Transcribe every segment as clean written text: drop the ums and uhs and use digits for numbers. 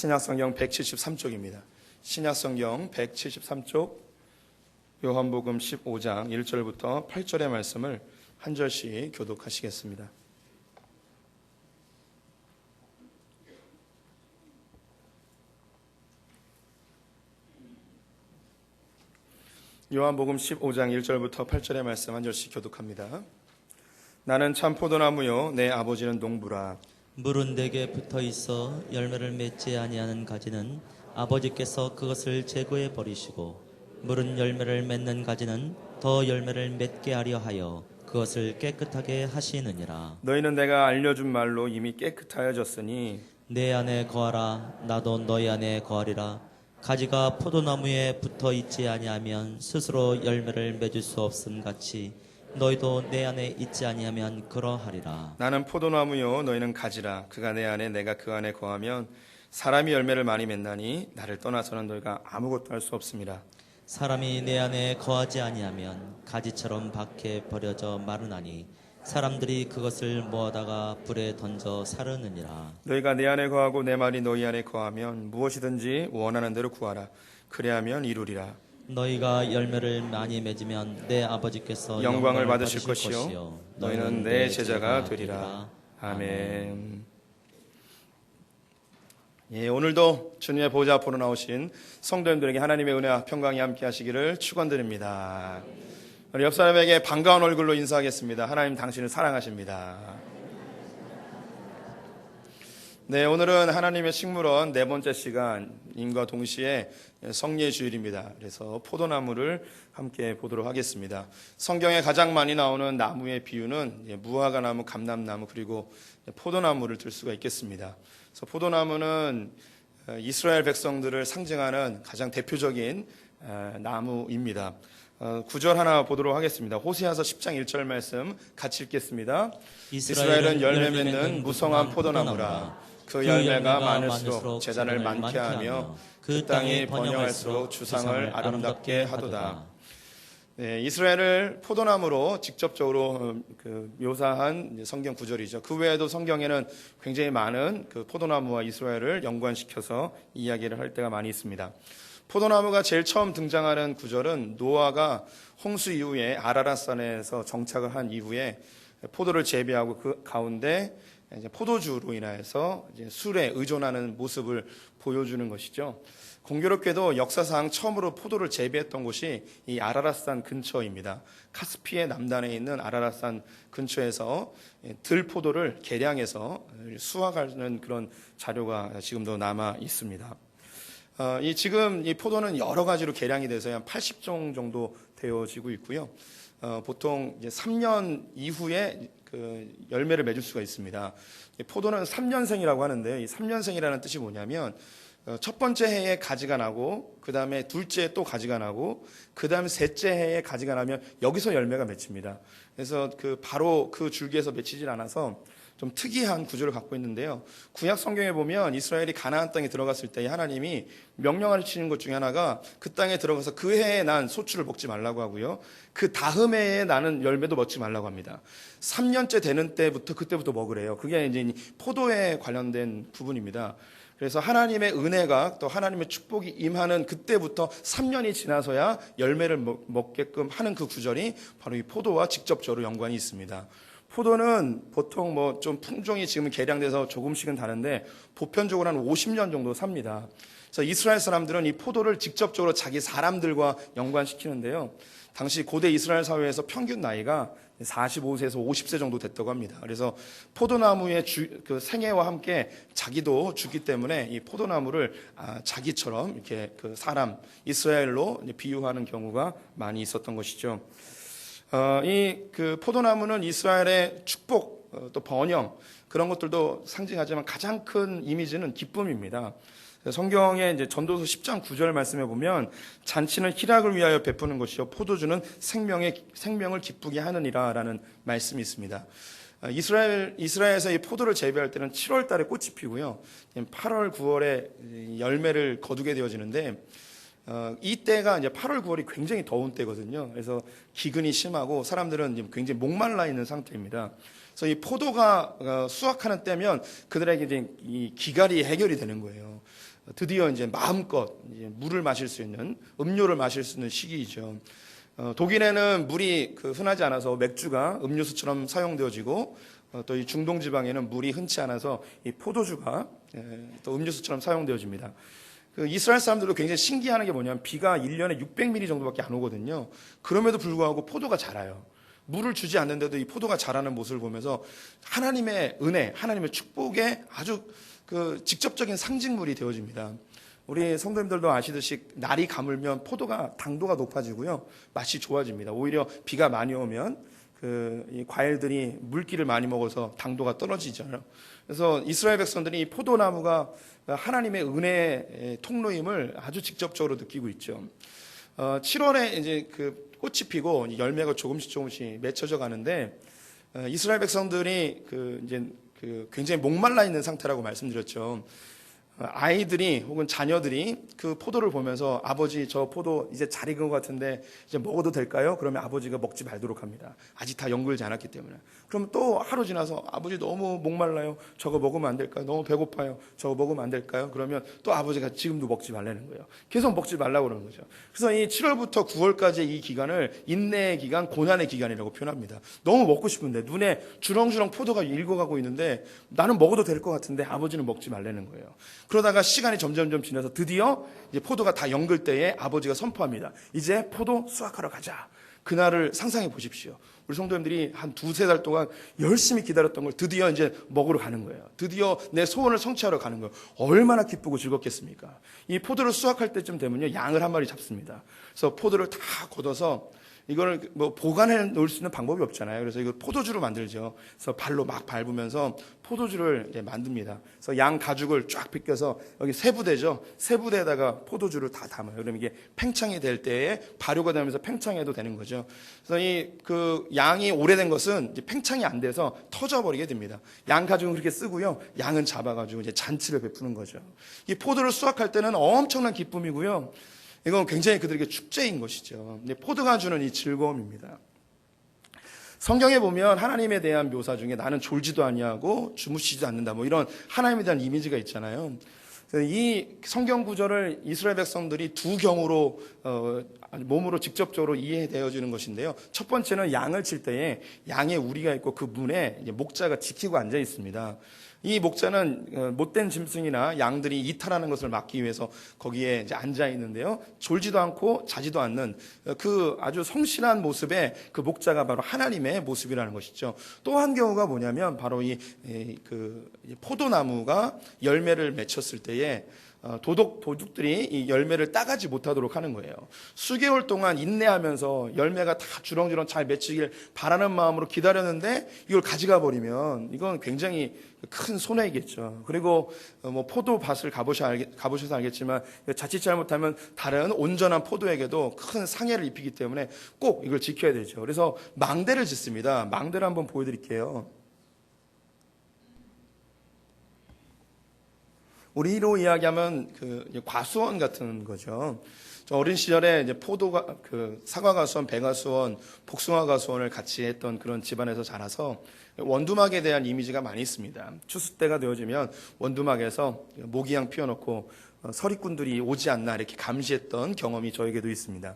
신약성경 173쪽입니다. 신약성경 173쪽 요한복음 15장 1절부터 8절의 말씀을 한 절씩 교독하시겠습니다. 요한복음 15장 1절부터 8절의 말씀 한 절씩 교독합니다. 나는 참 포도나무요 내 아버지는 농부라. 물은 내게 붙어 있어 열매를 맺지 아니하는 가지는 아버지께서 그것을 제거해 버리시고, 물은 열매를 맺는 가지는 더 열매를 맺게 하려 하여 그것을 깨끗하게 하시느니라. 너희는 내가 알려준 말로 이미 깨끗하여졌으니 내 안에 거하라, 나도 너희 안에 거하리라. 가지가 포도나무에 붙어 있지 아니하면 스스로 열매를 맺을 수 없음 같이 너희도 내 안에 있지 아니하면 그러하리라. 나는 포도나무요 너희는 가지라. 그가 내 안에 내가 그 안에 거하면 사람이 열매를 많이 맺나니 나를 떠나서는 너희가 아무것도 할 수 없습니다. 사람이 내 안에 거하지 아니하면 가지처럼 밖에 버려져 마르나니 사람들이 그것을 모아다가 불에 던져 사르느니라. 너희가 내 안에 거하고 내 말이 너희 안에 거하면 무엇이든지 원하는 대로 구하라. 그래야면 이루리라. 너희가 열매를 많이 맺으면 내 아버지께서 영광을 받으실 것이요 너희는 내 제자가 되리라. 아멘. 예, 오늘도 주님의 보좌 앞으로 나오신 성도님들에게 하나님의 은혜와 평강이 함께 하시기를 축원드립니다. 우리 옆 사람에게 반가운 얼굴로 인사하겠습니다. 하나님 당신을 사랑하십니다. 네, 오늘은 하나님의 식물원 네 번째 시간인과 동시에 성례 주일입니다. 그래서 포도나무를 함께 보도록 하겠습니다. 성경에 가장 많이 나오는 나무의 비유는 무화과나무, 감람나무 그리고 포도나무를 들 수가 있겠습니다. 그래서 포도나무는 이스라엘 백성들을 상징하는 가장 대표적인 나무입니다. 구절 하나 보도록 하겠습니다. 호세아서 10장 1절 말씀 같이 읽겠습니다. 이스라엘은 열매 맺는 무성한 포도나무라. 그 열매가 많을수록 재단을 많게 하며 그 땅이 번영할수록 주상을 아름답게 하도다. 네, 이스라엘을 포도나무로 직접적으로 묘사한 성경 구절이죠. 그 외에도 성경에는 굉장히 많은 그 포도나무와 이스라엘을 연관시켜서 이야기를 할 때가 많이 있습니다. 포도나무가 제일 처음 등장하는 구절은 노아가 홍수 이후에 아라랏산에서 정착을 한 이후에 포도를 재배하고 그 가운데 이제 포도주로 인하여서 이제 술에 의존하는 모습을 보여주는 것이죠. 공교롭게도 역사상 처음으로 포도를 재배했던 곳이 이 아라랏산 근처입니다. 카스피의 남단에 있는 아라랏산 근처에서 들포도를 개량해서 수확하는 그런 자료가 지금도 남아 있습니다. 지금 이 포도는 여러 가지로 개량이 돼서 한 80종 정도 되어지고 있고요. 보통 이제 3년 이후에 그 열매를 맺을 수가 있습니다. 포도는 3년생이라고 하는데요. 이 3년생이라는 뜻이 뭐냐면 첫 번째 해에 가지가 나고 그 다음에 둘째 해에 또 가지가 나고 그 다음에 셋째 해에 가지가 나면 여기서 열매가 맺힙니다. 그래서 바로 그 줄기에서 맺히질 않아서 좀 특이한 구조를 갖고 있는데요. 구약 성경에 보면 이스라엘이 가나안 땅에 들어갔을 때 하나님이 명령하시는 것 중에 하나가 그 땅에 들어가서 그 해에 난 소출을 먹지 말라고 하고요. 그 다음 해에 나는 열매도 먹지 말라고 합니다. 3년째 되는 때부터 그때부터 먹으래요. 그게 이제 포도에 관련된 부분입니다. 그래서 하나님의 은혜가 또 하나님의 축복이 임하는 그때부터 3년이 지나서야 열매를 먹게끔 하는 그 구절이 바로 이 포도와 직접적으로 연관이 있습니다. 포도는 보통 좀 품종이 지금 개량돼서 조금씩은 다른데 보편적으로 한 50년 정도 삽니다. 그래서 이스라엘 사람들은 이 포도를 직접적으로 자기 사람들과 연관시키는데요. 당시 고대 이스라엘 사회에서 평균 나이가 45세에서 50세 정도 됐다고 합니다. 그래서 포도나무의 그 생애와 함께 자기도 죽기 때문에 이 포도나무를 자기처럼 이렇게 그 사람 이스라엘로 비유하는 경우가 많이 있었던 것이죠. 그 포도나무는 이스라엘의 축복, 또 번영 그런 것들도 상징하지만 가장 큰 이미지는 기쁨입니다. 성경의 이제 전도서 10장 9절 말씀에 보면 잔치는 희락을 위하여 베푸는 것이요 포도주는 생명을 기쁘게 하느니라라는 말씀이 있습니다. 이스라엘에서 이 포도를 재배할 때는 7월 달에 꽃이 피고요. 8월, 9월에 열매를 거두게 되어지는데 이때가 이제 8월, 9월이 굉장히 더운 때거든요. 그래서 기근이 심하고 사람들은 굉장히 목말라 있는 상태입니다. 그래서 이 포도가 수확하는 때면 그들에게 이제 이 기갈이 해결이 되는 거예요. 드디어 이제 마음껏 이제 물을 마실 수 있는, 음료를 마실 수 있는 시기이죠. 독일에는 물이 흔하지 않아서 맥주가 음료수처럼 사용되어지고, 또 이 중동 지방에는 물이 흔치 않아서 이 포도주가 또 음료수처럼 사용되어집니다. 이스라엘 사람들도 굉장히 신기해하는 게 뭐냐면 비가 1년에 600mm 정도밖에 안 오거든요. 그럼에도 불구하고 포도가 자라요. 물을 주지 않는데도 이 포도가 자라는 모습을 보면서 하나님의 은혜, 하나님의 축복의 아주 직접적인 상징물이 되어집니다. 우리 성도님들도 아시듯이 날이 가물면 포도가 당도가 높아지고요, 맛이 좋아집니다. 오히려 비가 많이 오면 이 과일들이 물기를 많이 먹어서 당도가 떨어지잖아요. 그래서 이스라엘 백성들이 이 포도나무가 하나님의 은혜의 통로임을 아주 직접적으로 느끼고 있죠. 7월에 이제 꽃이 피고 열매가 조금씩 맺혀져 가는데, 이스라엘 백성들이 이제 굉장히 목말라 있는 상태라고 말씀드렸죠. 아이들이 혹은 자녀들이 그 포도를 보면서 아버지 저 포도 이제 잘 익은 것 같은데 이제 먹어도 될까요? 그러면 아버지가 먹지 말도록 합니다. 아직 다 연글지 않았기 때문에. 그럼 또 하루 지나서 아버지 너무 목말라요. 저거 먹으면 안 될까요? 너무 배고파요. 저거 먹으면 안 될까요? 그러면 또 아버지가 지금도 먹지 말라는 거예요. 계속 먹지 말라고 그러는 거죠. 그래서 이 7월부터 9월까지 이 기간을 인내의 기간, 고난의 기간이라고 표현합니다. 너무 먹고 싶은데 눈에 주렁주렁 포도가 익어가고 있는데 나는 먹어도 될 것 같은데 아버지는 먹지 말라는 거예요. 그러다가 시간이 점점 지나서 드디어 이제 포도가 다 연글 때에 아버지가 선포합니다. 이제 포도 수확하러 가자. 그날을 상상해 보십시오. 우리 성도님들이 한 2-3달 동안 열심히 기다렸던 걸 드디어 이제 먹으러 가는 거예요. 드디어 내 소원을 성취하러 가는 거예요. 얼마나 기쁘고 즐겁겠습니까? 이 포도를 수확할 때쯤 되면요, 양을 한 마리 잡습니다. 그래서 포도를 다 걷어서 이거를 보관해 놓을 수 있는 방법이 없잖아요. 그래서 이거 포도주로 만들죠. 그래서 발로 막 밟으면서 포도주를 이제 만듭니다. 그래서 양 가죽을 쫙 벗겨서 여기 세 부대죠. 세 부대에다가 포도주를 다 담아요. 그럼 이게 팽창이 될 때에 발효가 되면서 팽창해도 되는 거죠. 그래서 양이 오래된 것은 이제 팽창이 안 돼서 터져버리게 됩니다. 양 가죽은 그렇게 쓰고요. 양은 잡아가지고 이제 잔치를 베푸는 거죠. 이 포도를 수확할 때는 엄청난 기쁨이고요. 이건 굉장히 그들에게 축제인 것이죠. 포도가 주는 이 즐거움입니다. 성경에 보면 하나님에 대한 묘사 중에 나는 졸지도 아니하고 주무시지도 않는다, 이런 하나님에 대한 이미지가 있잖아요. 이 성경 구절을 이스라엘 백성들이 두 경우로 몸으로 직접적으로 이해되어지는 것인데요. 첫 번째는 양을 칠 때에 양의 우리가 있고 그 문에 목자가 지키고 앉아 있습니다. 이 목자는 못된 짐승이나 양들이 이탈하는 것을 막기 위해서 거기에 이제 앉아 있는데요. 졸지도 않고 자지도 않는 그 아주 성실한 모습의 그 목자가 바로 하나님의 모습이라는 것이죠. 또 한 경우가 뭐냐면 바로 그 포도나무가 열매를 맺혔을 때에 도둑들이 이 열매를 따가지 못하도록 하는 거예요. 수개월 동안 인내하면서 열매가 다 주렁주렁 잘 맺히길 바라는 마음으로 기다렸는데 이걸 가져가 버리면 이건 굉장히 큰 손해이겠죠. 그리고 포도밭을 가보셔서 알겠지만 자칫 잘못하면 다른 온전한 포도에게도 큰 상해를 입히기 때문에 꼭 이걸 지켜야 되죠. 그래서 망대를 짓습니다. 망대를 한번 보여드릴게요. 우리로 이야기하면 과수원 같은 거죠. 저 어린 시절에 이제 사과 과수원, 배 과수원, 복숭아 과수원을 같이 했던 그런 집안에서 자라서 원두막에 대한 이미지가 많이 있습니다. 추수 때가 되어지면 원두막에서 모기향 피워놓고 서리꾼들이 오지 않나 이렇게 감시했던 경험이 저에게도 있습니다.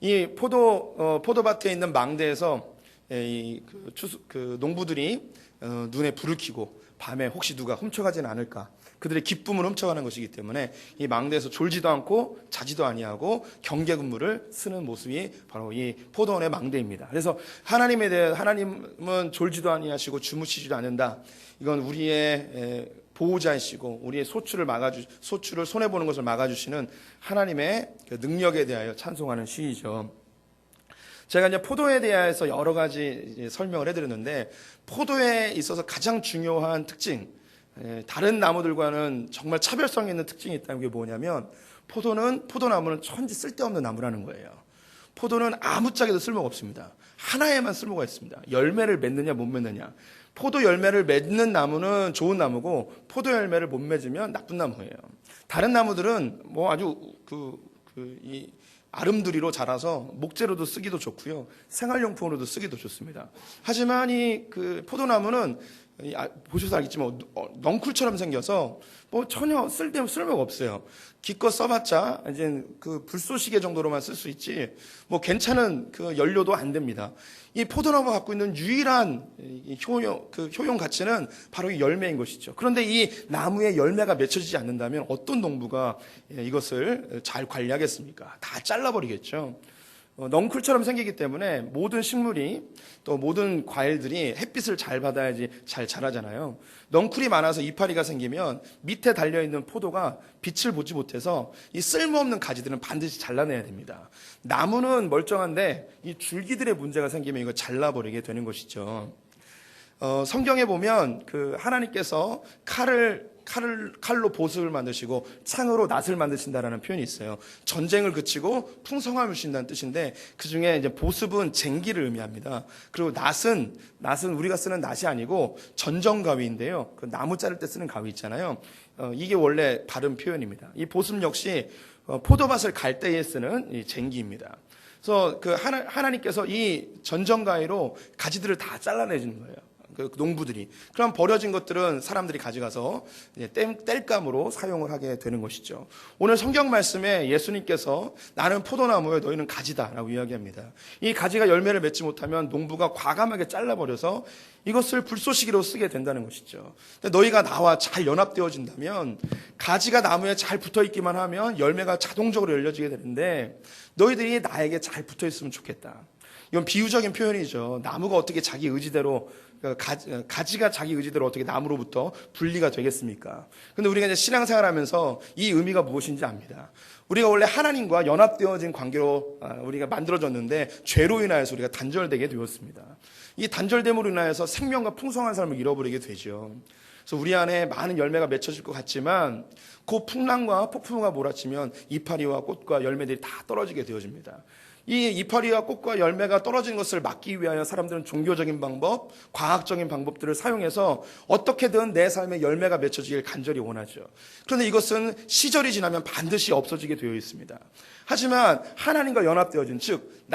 이 포도밭에 있는 망대에서 농부들이 눈에 불을 켜고 밤에 혹시 누가 훔쳐가지는 않을까, 그들의 기쁨을 훔쳐가는 것이기 때문에 이 망대에서 졸지도 않고 자지도 아니하고 경계 근무를 쓰는 모습이 바로 이 포도원의 망대입니다. 그래서 하나님은 졸지도 아니하시고 주무시지도 않는다. 이건 우리의 보호자이시고 우리의 소출을 손해 보는 것을 막아주시는 하나님의 능력에 대하여 찬송하는 시이죠. 제가 이제 포도에 대해서 여러 가지 설명을 해드렸는데, 포도에 있어서 가장 중요한 특징, 다른 나무들과는 정말 차별성 있는 특징이 있다는 게 뭐냐면, 포도나무는 천지 쓸데없는 나무라는 거예요. 포도는 아무짝에도 쓸모가 없습니다. 하나에만 쓸모가 있습니다. 열매를 맺느냐 못 맺느냐. 포도 열매를 맺는 나무는 좋은 나무고 포도 열매를 못 맺으면 나쁜 나무예요. 다른 나무들은 아주 이 아름드리로 자라서 목재로도 쓰기도 좋고요, 생활용품으로도 쓰기도 좋습니다. 하지만 이 포도나무는 보셔서 알겠지만 넝쿨처럼 생겨서 뭐 전혀 쓸모가 없어요. 기껏 써봤자 이제 그 불쏘시개 정도로만 쓸 수 있지 뭐 괜찮은 그 연료도 안 됩니다. 이 포도나무가 갖고 있는 유일한 효용 가치는 바로 이 열매인 것이죠. 그런데 이 나무에 열매가 맺혀지지 않는다면 어떤 농부가 이것을 잘 관리하겠습니까? 다 잘라버리겠죠. 넝쿨처럼 생기기 때문에 모든 식물이 또 모든 과일들이 햇빛을 잘 받아야지 잘 자라잖아요. 넝쿨이 많아서 이파리가 생기면 밑에 달려있는 포도가 빛을 보지 못해서 이 쓸모없는 가지들은 반드시 잘라내야 됩니다. 나무는 멀쩡한데 이 줄기들의 문제가 생기면 이거 잘라버리게 되는 것이죠. 성경에 보면 그 하나님께서 칼로 보습을 만드시고 창으로 낫을 만드신다라는 표현이 있어요. 전쟁을 그치고 풍성함을 주신다는 뜻인데 그 중에 이제 보습은 쟁기를 의미합니다. 그리고 낫은 우리가 쓰는 낫이 아니고 전정가위인데요. 그 나무 자를 때 쓰는 가위 있잖아요. 이게 원래 바른 표현입니다. 이 보습 역시 포도밭을 갈 때에 쓰는 이 쟁기입니다. 그래서 그 하나님께서 이 전정가위로 가지들을 다 잘라내주는 거예요. 그 농부들이. 그럼 버려진 것들은 사람들이 가져가서 땔감으로 사용을 하게 되는 것이죠. 오늘 성경 말씀에 예수님께서 나는 포도나무에 너희는 가지다라고 이야기합니다. 이 가지가 열매를 맺지 못하면 농부가 과감하게 잘라버려서 이것을 불쏘시개로 쓰게 된다는 것이죠. 너희가 나와 잘 연합되어진다면 가지가 나무에 잘 붙어있기만 하면 열매가 자동적으로 열려지게 되는데 너희들이 나에게 잘 붙어있으면 좋겠다. 이건 비유적인 표현이죠. 나무가 어떻게 자기 의지대로 가지가 자기 의지대로 어떻게 나무로부터 분리가 되겠습니까? 근데 우리가 이제 신앙생활하면서 이 의미가 무엇인지 압니다. 우리가 원래 하나님과 연합되어진 관계로 우리가 만들어졌는데 죄로 인하여서 우리가 단절되게 되었습니다. 이 단절됨으로 인하여서 생명과 풍성한 삶을 잃어버리게 되죠. 그래서 우리 안에 많은 열매가 맺혀질 것 같지만 그 풍랑과 폭풍우가 몰아치면 이파리와 꽃과 열매들이 다 떨어지게 되어집니다. 이 이파리와 꽃과 열매가 떨어지는 것을 막기 위하여 사람들은 종교적인 방법, 과학적인 방법들을 사용해서 어떻게든 내 삶에 열매가 맺혀지길 간절히 원하죠. 그런데 이것은 시절이 지나면 반드시 없어지게 되어 있습니다. 하지만 하나님과 연합되어진, 즉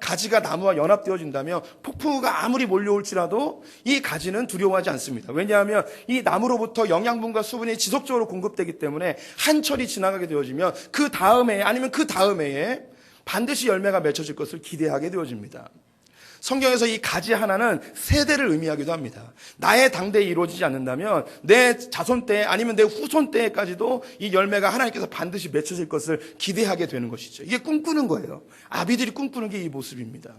가지가 나무와 연합되어진다면 폭풍우가 아무리 몰려올지라도 이 가지는 두려워하지 않습니다. 왜냐하면 이 나무로부터 영양분과 수분이 지속적으로 공급되기 때문에 한 철이 지나가게 되어지면 그 다음에 아니면 그 다음 해에 반드시 열매가 맺혀질 것을 기대하게 되어집니다. 성경에서 이 가지 하나는 세대를 의미하기도 합니다. 나의 당대에 이루어지지 않는다면 내 자손 때 아니면 내 후손 때까지도 이 열매가 하나님께서 반드시 맺혀질 것을 기대하게 되는 것이죠. 이게 꿈꾸는 거예요. 아비들이 꿈꾸는 게 이 모습입니다.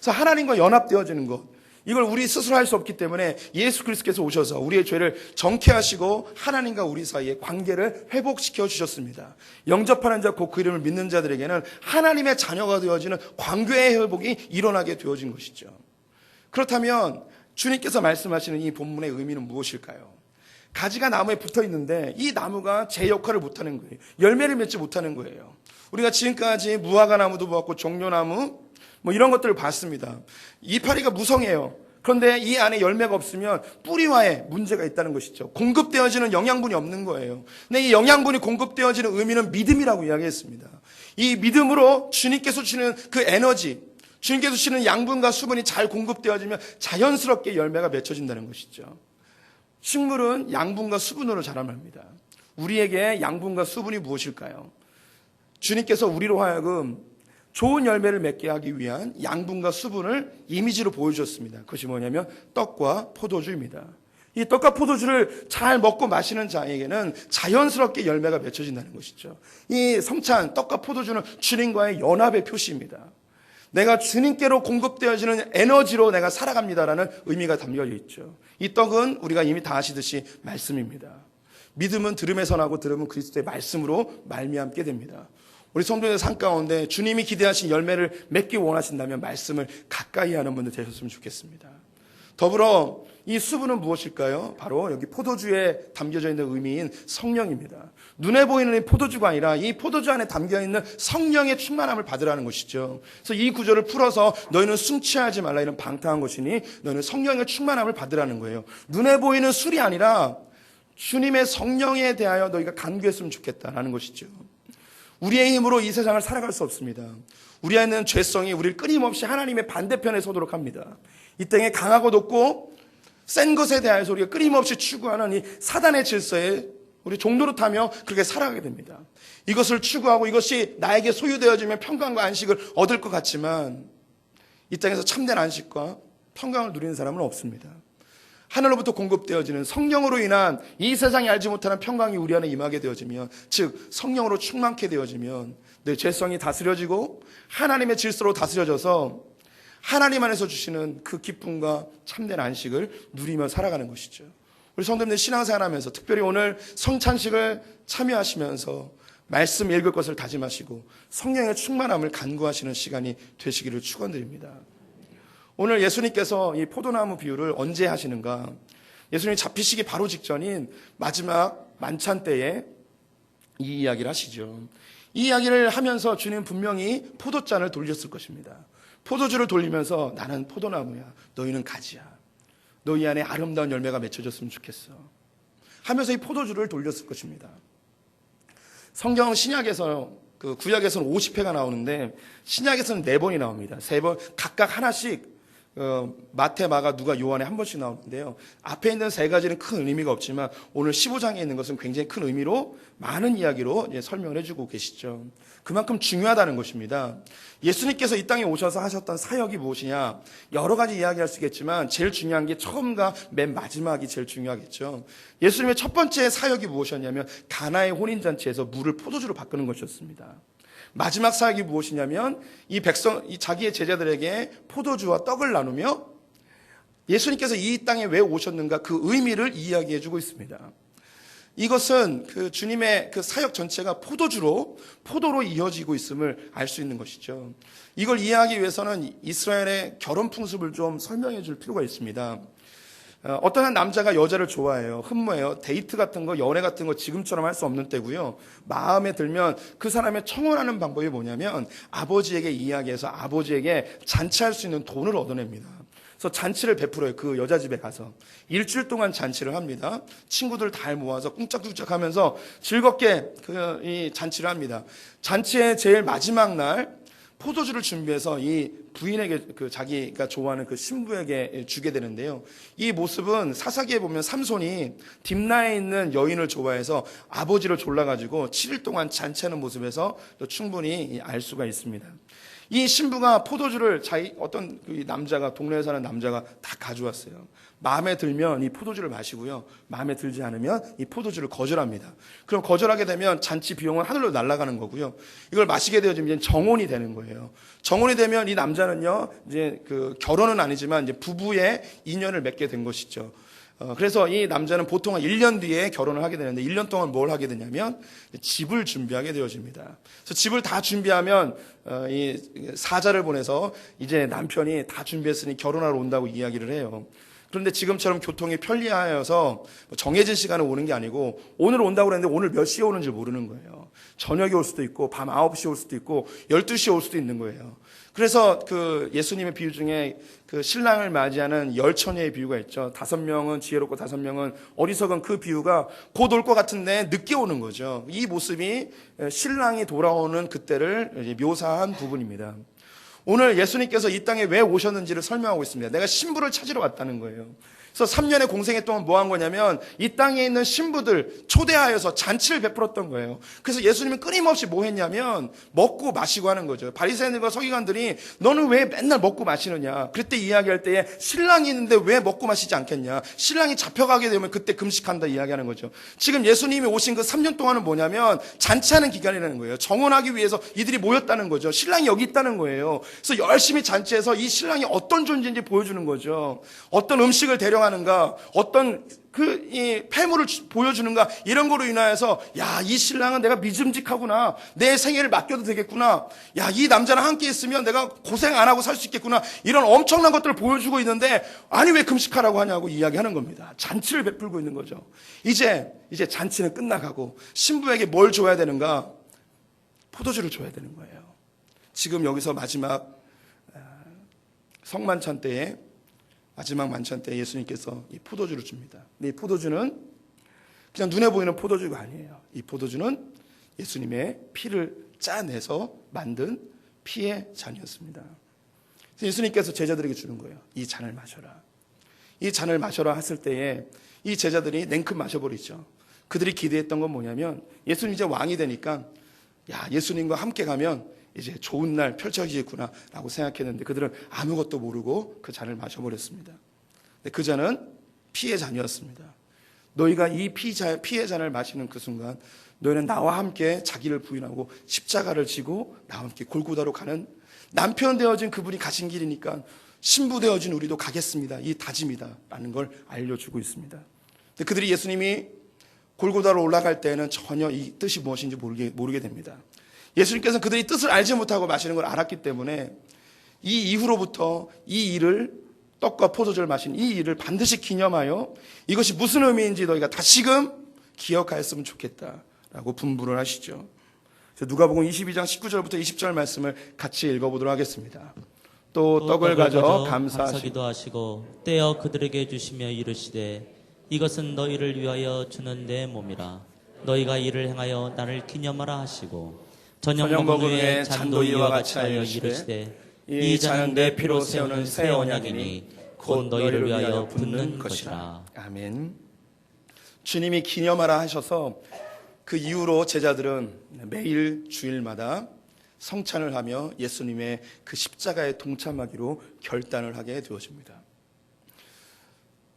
그래서 하나님과 연합되어지는 것, 이걸 우리 스스로 할 수 없기 때문에 예수 그리스도께서 오셔서 우리의 죄를 정케하시고 하나님과 우리 사이의 관계를 회복시켜 주셨습니다. 영접하는 자 곧 그 이름을 믿는 자들에게는 하나님의 자녀가 되어지는 관계의 회복이 일어나게 되어진 것이죠. 그렇다면 주님께서 말씀하시는 이 본문의 의미는 무엇일까요? 가지가 나무에 붙어 있는데 이 나무가 제 역할을 못하는 거예요. 열매를 맺지 못하는 거예요. 우리가 지금까지 무화과 나무도 보았고 종려나무 뭐 이런 것들을 봤습니다. 이파리가 무성해요. 그런데 이 안에 열매가 없으면 뿌리와에 문제가 있다는 것이죠. 공급되어지는 영양분이 없는 거예요. 근데 이 영양분이 공급되어지는 의미는 믿음이라고 이야기했습니다. 이 믿음으로 주님께서 주시는 그 에너지, 주님께서 주시는 양분과 수분이 잘 공급되어지면 자연스럽게 열매가 맺혀진다는 것이죠. 식물은 양분과 수분으로 자라납니다. 우리에게 양분과 수분이 무엇일까요? 주님께서 우리로 하여금 좋은 열매를 맺게 하기 위한 양분과 수분을 이미지로 보여주셨습니다. 그것이 뭐냐면 떡과 포도주입니다. 이 떡과 포도주를 잘 먹고 마시는 자에게는 자연스럽게 열매가 맺혀진다는 것이죠. 이 성찬, 떡과 포도주는 주님과의 연합의 표시입니다. 내가 주님께로 공급되어지는 에너지로 내가 살아갑니다라는 의미가 담겨져 있죠. 이 떡은 우리가 이미 다 아시듯이 말씀입니다. 믿음은 들음에서 나고 들음은 그리스도의 말씀으로 말미암게 됩니다. 우리 성도님의 삶 가운데 주님이 기대하신 열매를 맺기 원하신다면 말씀을 가까이 하는 분들 되셨으면 좋겠습니다. 더불어 이 수분은 무엇일까요? 바로 여기 포도주에 담겨져 있는 의미인 성령입니다. 눈에 보이는 이 포도주가 아니라 이 포도주 안에 담겨있는 성령의 충만함을 받으라는 것이죠. 그래서 이 구절을 풀어서 너희는 숨취하지 말라 이런 방탕한 것이니 너희는 성령의 충만함을 받으라는 거예요. 눈에 보이는 술이 아니라 주님의 성령에 대하여 너희가 간구했으면 좋겠다라는 것이죠. 우리의 힘으로 이 세상을 살아갈 수 없습니다. 우리 안에 있는 죄성이 우리를 끊임없이 하나님의 반대편에 서도록 합니다. 이 땅에 강하고 높고 센 것에 대해서 우리가 끊임없이 추구하는 이 사단의 질서에 우리 종로로 타며 그렇게 살아가게 됩니다. 이것을 추구하고 이것이 나에게 소유되어지면 평강과 안식을 얻을 것 같지만 이 땅에서 참된 안식과 평강을 누리는 사람은 없습니다. 하늘로부터 공급되어지는 성령으로 인한 이 세상이 알지 못하는 평강이 우리 안에 임하게 되어지면, 즉 성령으로 충만케 되어지면 내 죄성이 다스려지고 하나님의 질서로 다스려져서 하나님 안에서 주시는 그 기쁨과 참된 안식을 누리며 살아가는 것이죠. 우리 성도님들 신앙생활하면서 특별히 오늘 성찬식을 참여하시면서 말씀 읽을 것을 다짐하시고 성령의 충만함을 간구하시는 시간이 되시기를 축원드립니다. 오늘 예수님께서 이 포도나무 비유를 언제 하시는가? 예수님이 잡히시기 바로 직전인 마지막 만찬 때에 이 이야기를 하시죠. 이 이야기를 하면서 주님은 분명히 포도잔을 돌렸을 것입니다. 포도주를 돌리면서 나는 포도나무야, 너희는 가지야, 너희 안에 아름다운 열매가 맺혀졌으면 좋겠어 하면서 이 포도주를 돌렸을 것입니다. 성경 신약에서 구약에서는 50회가 나오는데 신약에서는 4번이 나옵니다. 3번 각각 하나씩 마태, 마가, 누가, 요한에 한 번씩 나오는데요. 앞에 있는 3가지는 큰 의미가 없지만 오늘 15장에 있는 것은 굉장히 큰 의미로 많은 이야기로 설명을 해주고 계시죠. 그만큼 중요하다는 것입니다. 예수님께서 이 땅에 오셔서 하셨던 사역이 무엇이냐, 여러 가지 이야기할 수 있겠지만 제일 중요한 게 처음과 맨 마지막이 제일 중요하겠죠. 예수님의 첫 번째 사역이 무엇이었냐면 가나의 혼인잔치에서 물을 포도주로 바꾸는 것이었습니다. 마지막 사역이 무엇이냐면 이 자기의 제자들에게 포도주와 떡을 나누며 예수님께서 이 땅에 왜 오셨는가 그 의미를 이야기해 주고 있습니다. 이것은 그 주님의 그 사역 전체가 포도로 이어지고 있음을 알 수 있는 것이죠. 이걸 이해하기 위해서는 이스라엘의 결혼 풍습을 좀 설명해 줄 필요가 있습니다. 어떤 한 남자가 여자를 좋아해요. 흠모해요. 데이트 같은 거, 연애 같은 거 지금처럼 할 수 없는 때고요. 마음에 들면 그 사람의 청혼하는 방법이 뭐냐면 아버지에게 이야기해서 아버지에게 잔치할 수 있는 돈을 얻어냅니다. 그래서 잔치를 베풀어요. 그 여자 집에 가서 일주일 동안 잔치를 합니다. 친구들 다 모아서 꿍짝꿍짝 하면서 즐겁게 이 잔치를 합니다. 잔치의 제일 마지막 날 포도주를 준비해서 이 부인에게 자기가 좋아하는 그 신부에게 주게 되는데요. 이 모습은 사사기에 보면 삼손이 딥나에 있는 여인을 좋아해서 아버지를 졸라가지고 7일 동안 잔치하는 모습에서 충분히 알 수가 있습니다. 이 신부가 포도주를 어떤 남자가, 동네에 사는 남자가 다 가져왔어요. 마음에 들면 이 포도주를 마시고요. 마음에 들지 않으면 이 포도주를 거절합니다. 그럼 거절하게 되면 잔치 비용은 하늘로 날아가는 거고요. 이걸 마시게 되어지면 이제 정혼이 되는 거예요. 정혼이 되면 이 남자는요, 이제 결혼은 아니지만 이제 부부의 인연을 맺게 된 것이죠. 그래서 이 남자는 보통 한 1년 뒤에 결혼을 하게 되는데 1년 동안 뭘 하게 되냐면 집을 준비하게 되어집니다. 그래서 집을 다 준비하면 이 사자를 보내서 이제 남편이 다 준비했으니 결혼하러 온다고 이야기를 해요. 그런데 지금처럼 교통이 편리하여서 정해진 시간에 오는 게 아니고 오늘 온다고 그랬는데 오늘 몇 시에 오는지 모르는 거예요. 저녁에 올 수도 있고 밤 9시에 올 수도 있고 12시에 올 수도 있는 거예요. 그래서 그 예수님의 비유 중에 그 신랑을 맞이하는 10처녀의 비유가 있죠. 5명은 지혜롭고 5명은 어리석은 그 비유가 곧 올 것 같은데 늦게 오는 거죠. 이 모습이 신랑이 돌아오는 그때를 묘사한 부분입니다. 오늘 예수님께서 이 땅에 왜 오셨는지를 설명하고 있습니다. 내가 신부를 찾으러 왔다는 거예요. 그래서 3년의 공생애 동안 뭐 한 거냐면 이 땅에 있는 신부들 초대하여서 잔치를 베풀었던 거예요. 그래서 예수님은 끊임없이 뭐 했냐면 먹고 마시고 하는 거죠. 바리새인들과 서기관들이 너는 왜 맨날 먹고 마시느냐. 그때 이야기할 때에 신랑이 있는데 왜 먹고 마시지 않겠냐. 신랑이 잡혀가게 되면 그때 금식한다 이야기하는 거죠. 지금 예수님이 오신 그 3년 동안은 뭐냐면 잔치하는 기간이라는 거예요. 정혼하기 위해서 이들이 모였다는 거죠. 신랑이 여기 있다는 거예요. 그래서 열심히 잔치해서 이 신랑이 어떤 존재인지 보여주는 거죠. 어떤 음식을 대령하는가, 어떤 이 폐물을 보여주는가, 이런 거로 인하여서 야, 이 신랑은 내가 믿음직하구나, 내 생애를 맡겨도 되겠구나, 야, 이 남자랑 함께 있으면 내가 고생 안 하고 살 수 있겠구나, 이런 엄청난 것들을 보여주고 있는데 아니 왜 금식하라고 하냐고 이야기하는 겁니다. 잔치를 베풀고 있는 거죠. 이제 잔치는 끝나가고 신부에게 뭘 줘야 되는가? 포도주를 줘야 되는 거예요. 지금 여기서 마지막 성만찬 때에, 마지막 만찬 때 예수님께서 이 포도주를 줍니다. 근데 이 포도주는 그냥 눈에 보이는 포도주가 아니에요. 이 포도주는 예수님의 피를 짜내서 만든 피의 잔이었습니다. 그래서 예수님께서 제자들에게 주는 거예요. 이 잔을 마셔라. 이 잔을 마셔라 했을 때에 이 제자들이 냉큼 마셔버리죠. 그들이 기대했던 건 뭐냐면 예수님 이제 왕이 되니까 야, 예수님과 함께 가면 이제 좋은 날 펼쳐지겠구나 라고 생각했는데 그들은 아무것도 모르고 그 잔을 마셔버렸습니다. 근데 그 잔은 피의 잔이었습니다. 너희가 이 피의 잔을 마시는 그 순간 너희는 나와 함께 자기를 부인하고 십자가를 지고 나와 함께 골고다로 가는 남편 되어진 그분이 가신 길이니까 신부 되어진 우리도 가겠습니다. 이 다짐이다 라는 걸 알려주고 있습니다. 근데 그들이 예수님이 골고다로 올라갈 때에는 전혀 이 뜻이 무엇인지 모르게 됩니다. 예수님께서는 그들이 뜻을 알지 못하고 마시는 걸 알았기 때문에 이 이후로부터 이 일을 떡과 포도주를 마신 이 일을 반드시 기념하여 이것이 무슨 의미인지 너희가 다시금 기억하였으면 좋겠다라고 분부를 하시죠. 누가복음 22장 19절부터 20절 말씀을 같이 읽어보도록 하겠습니다. 또 떡을 가져 감사기도 하시고 떼어 그들에게 주시며 이르시되 이것은 너희를 위하여 주는 내 몸이라. 너희가 이를 행하여 나를 기념하라 하시고 저녁 먹은 후에 잔도 이와 같이 하여 이르시되 이 잔은 내 피로 세우는 새 언약이니 곧 너희를 위하여 붓는 것이라. 아멘. 주님이 기념하라 하셔서 그 이후로 제자들은 매일 주일마다 성찬을 하며 예수님의 그 십자가에 동참하기로 결단을 하게 되어집니다.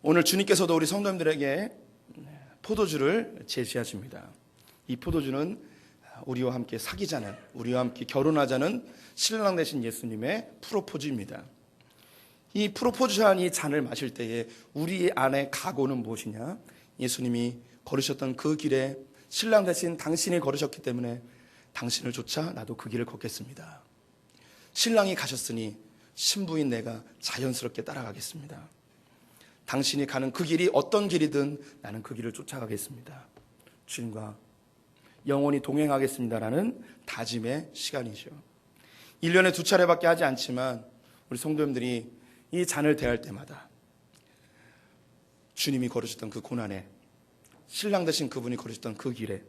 오늘 주님께서도 우리 성도님들에게 포도주를 제시하십니다. 이 포도주는 우리와 함께 사귀자는, 우리와 함께 결혼하자는 신랑 되신 예수님의 프로포즈입니다. 이 프로포즈한 이 잔을 마실 때에 우리 안에 각오는 무엇이냐? 예수님이 걸으셨던 그 길에 신랑 되신 당신이 걸으셨기 때문에 당신을 쫓아 나도 그 길을 걷겠습니다. 신랑이 가셨으니 신부인 내가 자연스럽게 따라가겠습니다. 당신이 가는 그 길이 어떤 길이든 나는 그 길을 쫓아가겠습니다. 주님과 영원히 동행하겠습니다라는 다짐의 시간이죠. 1년에 2차례밖에 하지 않지만 우리 성도님들이 이 잔을 대할 때마다 주님이 걸으셨던 그 고난에 신랑 되신 그분이 걸으셨던 그 길에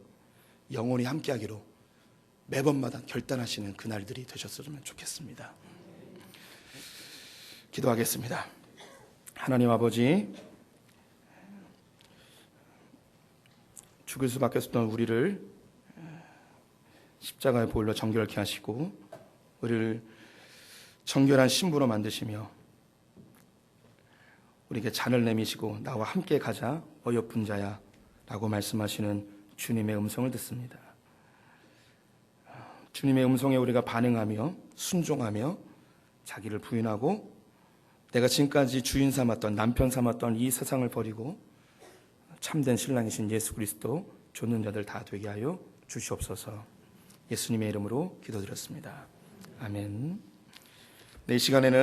영원히 함께하기로 매번마다 결단하시는 그날들이 되셨으면 좋겠습니다. 기도하겠습니다. 하나님 아버지, 죽을 수밖에 없었던 우리를 십자가의 보혈로 정결케 하시고 우리를 정결한 신부로 만드시며 우리에게 잔을 내미시고 나와 함께 가자 어여쁜 자야 라고 말씀하시는 주님의 음성을 듣습니다. 주님의 음성에 우리가 반응하며 순종하며 자기를 부인하고 내가 지금까지 주인 삼았던, 남편 삼았던 이 세상을 버리고 참된 신랑이신 예수 그리스도 좇는 자들 다 되게 하여 주시옵소서. 예수님의 이름으로 기도드렸습니다. 아멘. 이 시간에는